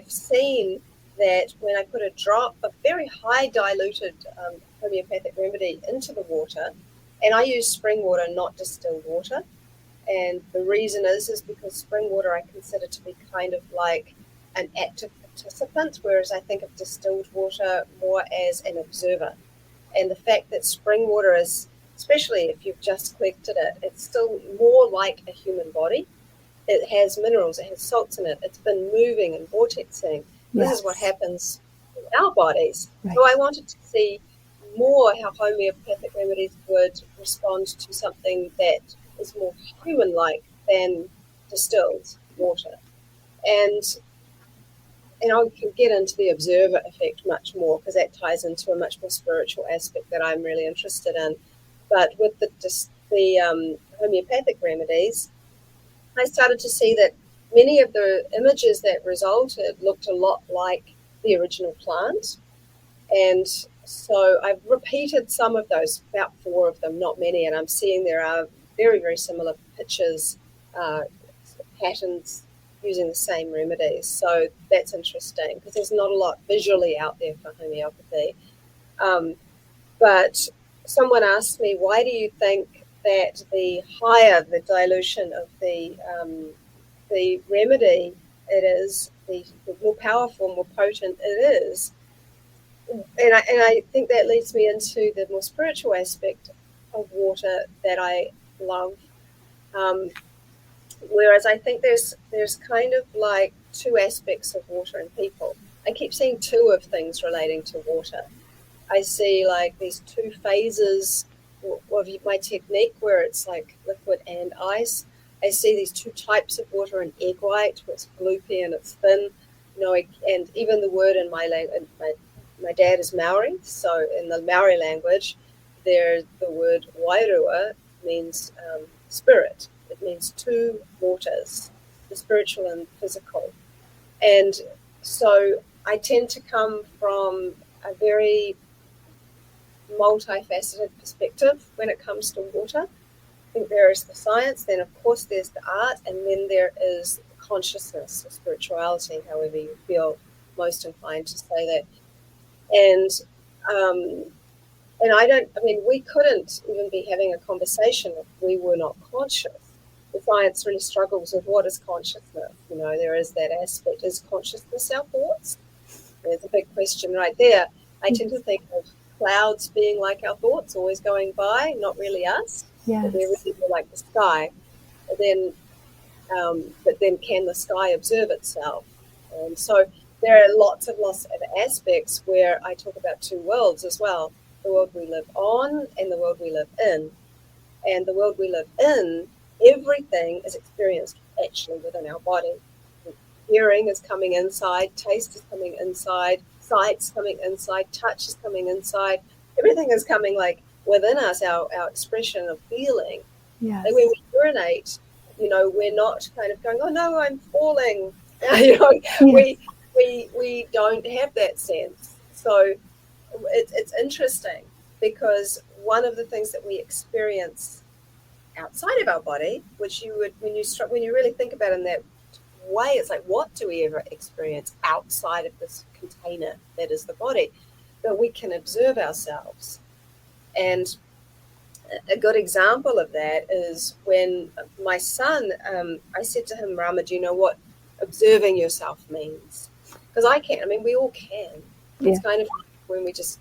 seen that when I put a drop of very high diluted homeopathic remedy into the water, and I use spring water, not distilled water, and the reason is because spring water I consider to be kind of like an active participant, whereas I think of distilled water more as an observer. And the fact that spring water is, especially if you've just collected it, it's still more like a human body. It has minerals, it has salts in it, it's been moving and vortexing. Yes. This is what happens in our bodies. Right. So I wanted to see more how homeopathic remedies would respond to something that is more human-like than distilled water. And I can get into the observer effect much more, because that ties into a much more spiritual aspect that I'm really interested in. But with the homeopathic remedies, I started to see that many of the images that resulted looked a lot like the original plant. And so I've repeated some of those, about 4 of them, not many, and I'm seeing there are very, very similar pictures, patterns, using the same remedies. So that's interesting, because there's not a lot visually out there for homeopathy. But someone asked me, why do you think that the higher the dilution of the remedy it is, the more powerful, more potent it is? And I think that leads me into the more spiritual aspect of water that I love. Whereas I think there's kind of like 2 aspects of water and people. I keep seeing two of things relating to water. I see like these two phases of my technique where it's like liquid and ice. I see these two types of water, an egg white, where it's gloopy and it's thin, and even the word in my language, my dad is Maori, so in the Maori language, there the word wairua means spirit. It means two waters, the spiritual and physical. And so I tend to come from a very multifaceted perspective when it comes to water. I think there is the science, then of course there's the art, and then there is consciousness or spirituality, however you feel most inclined to say that. And um, and we couldn't even be having a conversation if we were not conscious. The science really struggles with what is consciousness. There is that aspect. Is consciousness our thoughts? There's a big question right there. I tend to think of clouds being like our thoughts, always going by, not really us, but they're really more like the sky. But then can the sky observe itself? And so there are lots of aspects where I talk about two worlds as well, the world we live on and the world we live in. And the world we live in, everything is experienced actually within our body. Hearing is coming inside, taste is coming inside, sight's coming inside, touch is coming inside. Everything is coming like within us, our expression of feeling. Yes. Like when we urinate, we're not kind of going, oh no, I'm falling. Yes. We don't have that sense. So it's interesting because one of the things that we experience outside of our body, which you would when you really think about it in that way, it's like, what do we ever experience outside of this container that is the body? But we can observe ourselves. And a good example of that is when my son, I said to him, Rama, do you know what observing yourself means? Because I can. I mean, we all can. It's kind of when we just,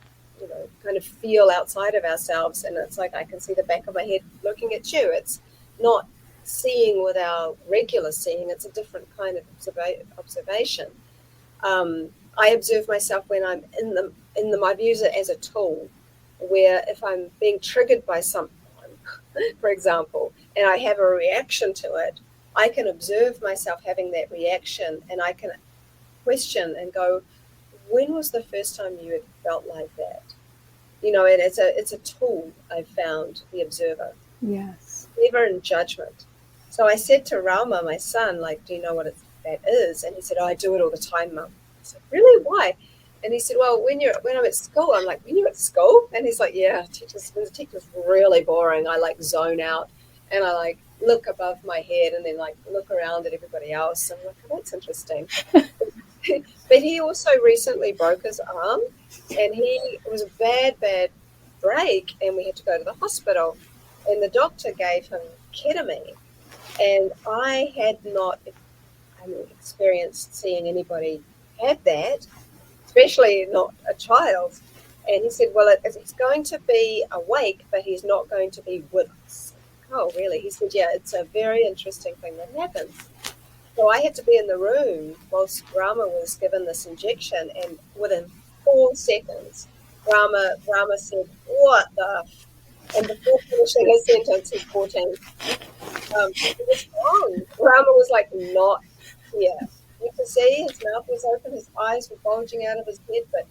kind of feel outside of ourselves, and it's like I can see the back of my head looking at you. It's not seeing with our regular seeing. It's a different kind of observation. I observe myself when I'm in the I use it as a tool, where if I'm being triggered by someone, for example, and I have a reaction to it, I can observe myself having that reaction, and I can question and go, when was the first time you had felt like that? And it's a tool I've found, the observer. Yes. Never in judgment. So I said to Rama, my son, like, do you know what that is? And he said, oh, I do it all the time, Mum. I said, really? Why? And he said, well, when I'm at school, I'm like, when you're at school? And he's like, yeah, when the teacher's really boring, I like zone out and I like look above my head and then like look around at everybody else. And I'm like, oh, that's interesting. But he also recently broke his arm, and it was a bad break, and we had to go to the hospital, and the doctor gave him ketamine. And I had not experienced seeing anybody have that, especially not a child. And he said, well, it's going to be awake, but he's not going to be with us. Oh, really? He said, yeah, it's a very interesting thing that happens. So I had to be in the room whilst Rama was given this injection, and within 4 seconds, Rama said, what the f-? And before finishing his sentence, he 14. It was wrong. Rama was like, not here. You could see his mouth was open, his eyes were bulging out of his head, but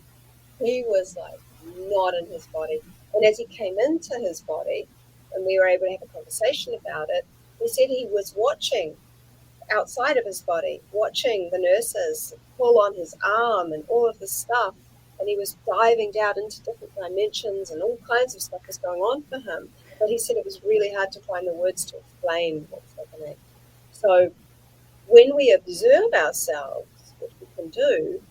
he was like not in his body. And as he came into his body, and we were able to have a conversation about it, he said he was watching outside of his body, watching the nurses pull on his arm and all of this stuff. And he was diving down into different dimensions, and all kinds of stuff was going on for him. But he said it was really hard to find the words to explain what was happening. So when we observe ourselves, which we can do,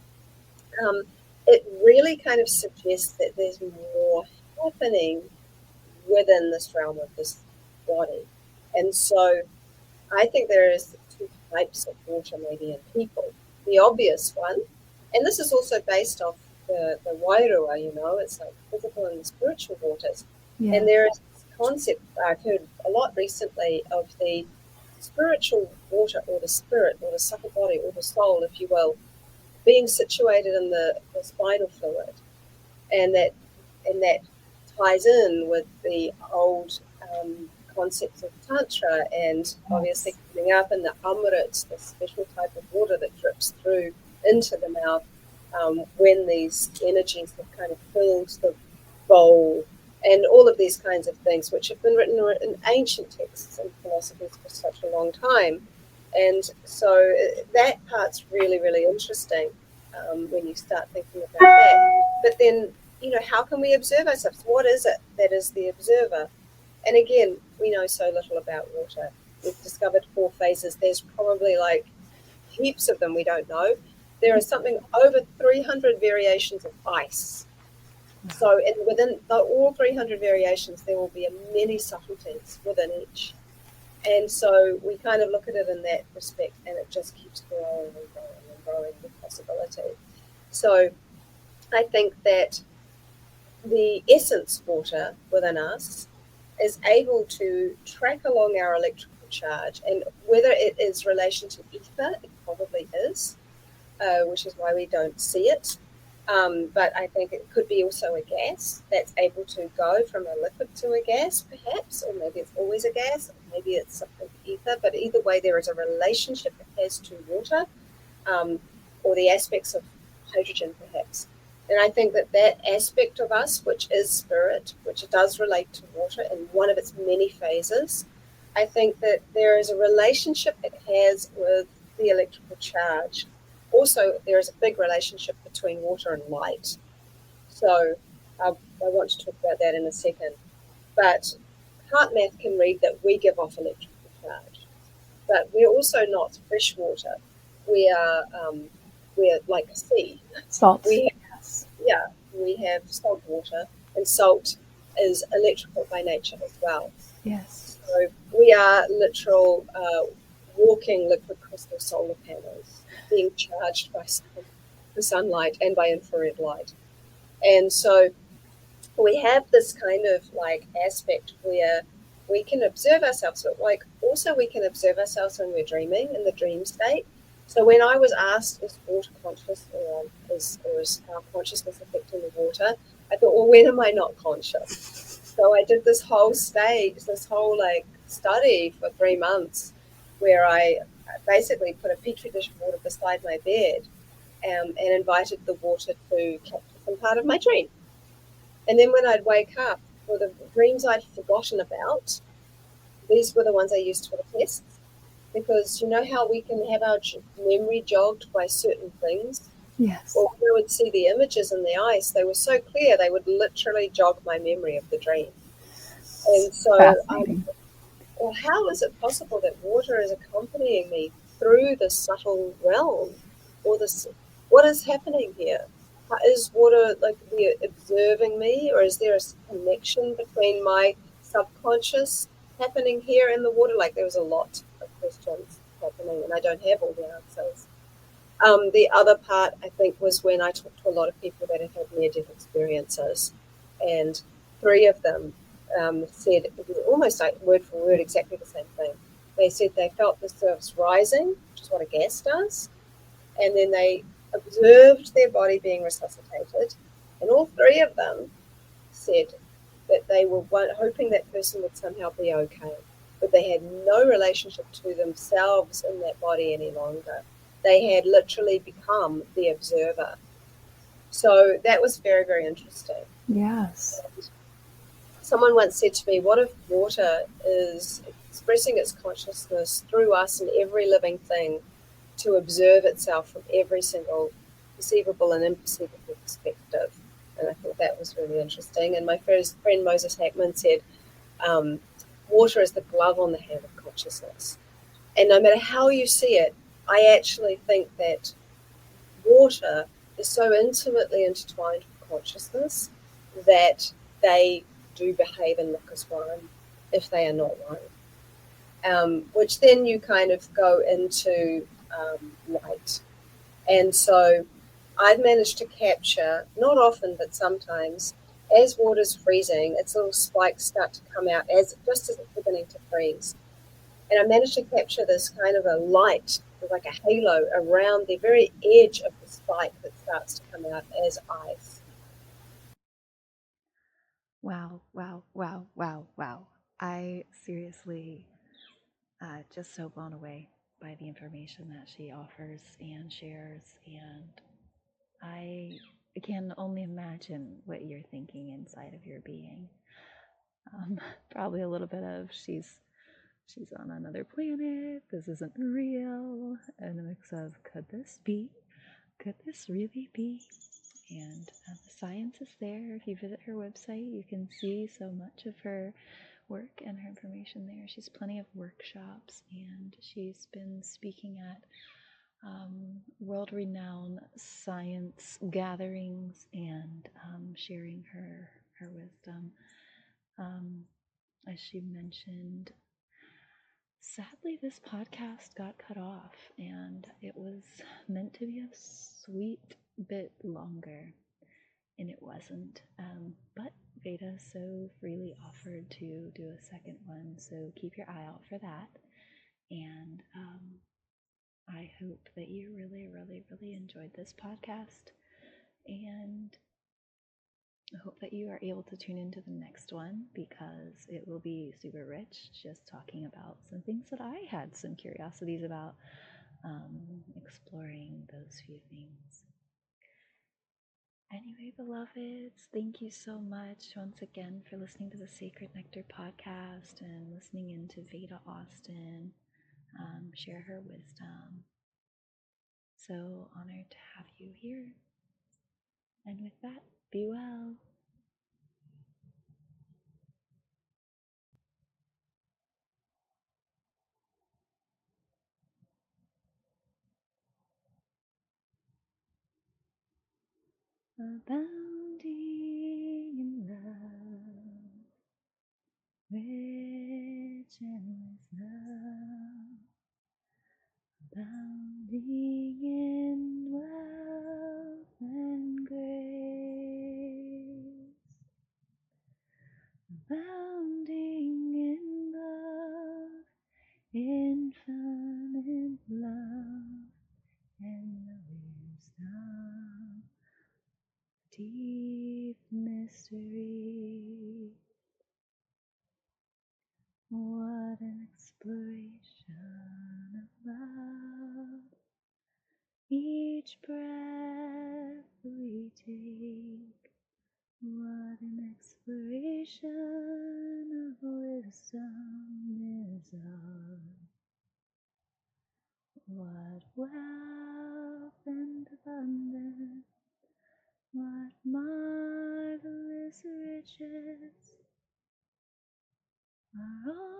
it really kind of suggests that there's more happening within this realm of this body. And so I think there is two types of water maybe in people. The obvious one, and this is also based off the Wairua, it's like physical and spiritual waters. Yeah. And there is this concept I've heard a lot recently of the spiritual water, or the spirit, or the subtle body, or the soul, if you will. being situated in the spinal fluid, and that ties in with the old concepts of tantra, and obviously Yes. coming up in the amrit, the special type of water that drips through into the mouth when these energies have kind of filled the bowl, and all of these kinds of things, which have been written in ancient texts and philosophies for such a long time. And so that part's really, really interesting when you start thinking about that. But then, how can we observe ourselves? What is it that is the observer? And again, we know so little about water. We've discovered 4 phases. There's probably like heaps of them we don't know. There are something over 300 variations of ice. So, and within all 300 variations, there will be many subtleties within each. And so we kind of look at it in that respect, and it just keeps growing and growing and growing with possibility. So I think that the essence water within us is able to track along our electrical charge, and whether it is relation to ether, it probably is, which is why we don't see it. But I think it could be also a gas that's able to go from a liquid to a gas, perhaps, or maybe it's always a gas, or maybe it's something ether. But either way, there is a relationship it has to water, um, or the aspects of hydrogen, perhaps. And I think that that aspect of us, which is spirit, which does relate to water in one of its many phases, I think that there is a relationship it has with the electrical charge. Also, there is a big relationship between water and light. So I want to talk about that in a second. But HeartMath can read that we give off electrical charge, but we're also not fresh water. We are we're like a sea. Salt. We Yes. Yeah, we have salt water, and salt is electrical by nature as well. Yes. So we are literal walking liquid crystal solar panels being charged by the sunlight and by infrared light. And so we have this kind of like aspect where we can observe ourselves, but like also we can observe ourselves when we're dreaming in the dream state. So when I was asked, is water conscious, or is our consciousness affecting the water, I thought, well, when am I not conscious? So I did this whole like study for 3 months, where I basically put a petri dish of water beside my bed, and invited the water to capture some part of my dream. And then when I'd wake up, for the dreams I'd forgotten about, these were the ones I used for the tests. Because you know how we can have our memory jogged by certain things? Yes. Well, when I would see the images in the ice, they were so clear, they would literally jog my memory of the dream. And so, Fascinating. well, how is it possible that water is accompanying me through the subtle realm? Or this, what is happening here? Is water like observing me, or is there a connection between my subconscious happening here in the water? Like there was a lot of questions happening, and I don't have all the answers. The other part, I think, was when I talked to a lot of people that have had near-death experiences, and 3 of them said almost like word for word exactly the same thing. They said they felt the surface rising, which is what a gas does, and then they observed their body being resuscitated, and all 3 of them said that they were hoping that person would somehow be okay, but they had no relationship to themselves in that body any longer. They had literally become the observer. So that was very, very interesting. Yes. Someone once said to me, what if water is expressing its consciousness through us and every living thing to observe itself from every single perceivable and imperceivable perspective? And I thought that was really interesting. And my friend Moses Hackman said, water is the glove on the hand of consciousness. And no matter how you see it, I actually think that water is so intimately intertwined with consciousness that they do behave and look as one if they are not one. Which then you kind of go into light. And so I've managed to capture, not often, but sometimes, as water's freezing, its little spikes start to come out just as it's beginning to freeze. And I managed to capture this kind of a light like a halo around the very edge of the spike that starts to come out as ice. Wow, wow, wow, wow, wow. I seriously just so blown away by the information that she offers and shares. And I can only imagine what you're thinking inside of your being. Probably a little bit of she's on another planet, this isn't real, and a mix of could this be? Could this really be? And the science is there. If you visit her website, you can see so much of her work and her information there. She's plenty of workshops, and she's been speaking at world renowned science gatherings and sharing her wisdom. Um, as she mentioned, sadly, this podcast got cut off, and it was meant to be a sweet bit longer, and it wasn't. But Veda so freely offered to do a second one, so keep your eye out for that. And I hope that you really, really, really enjoyed this podcast, and I hope that you are able to tune into the next one because it will be super rich, just talking about some things that I had some curiosities about, exploring those few things. Anyway, beloveds, thank you so much once again for listening to the Sacred Nectar podcast and listening into Veda Austin share her wisdom. So honored to have you here. And with that, be well. Abounding in love, rich and love, abounding in wealth and grace, abounding in love, infinite love, and the wisdom, deep mystery. What an exploration of love. Each breath we take, what an exploration of wisdom is ours. What wealth and abundance, what marvelous riches are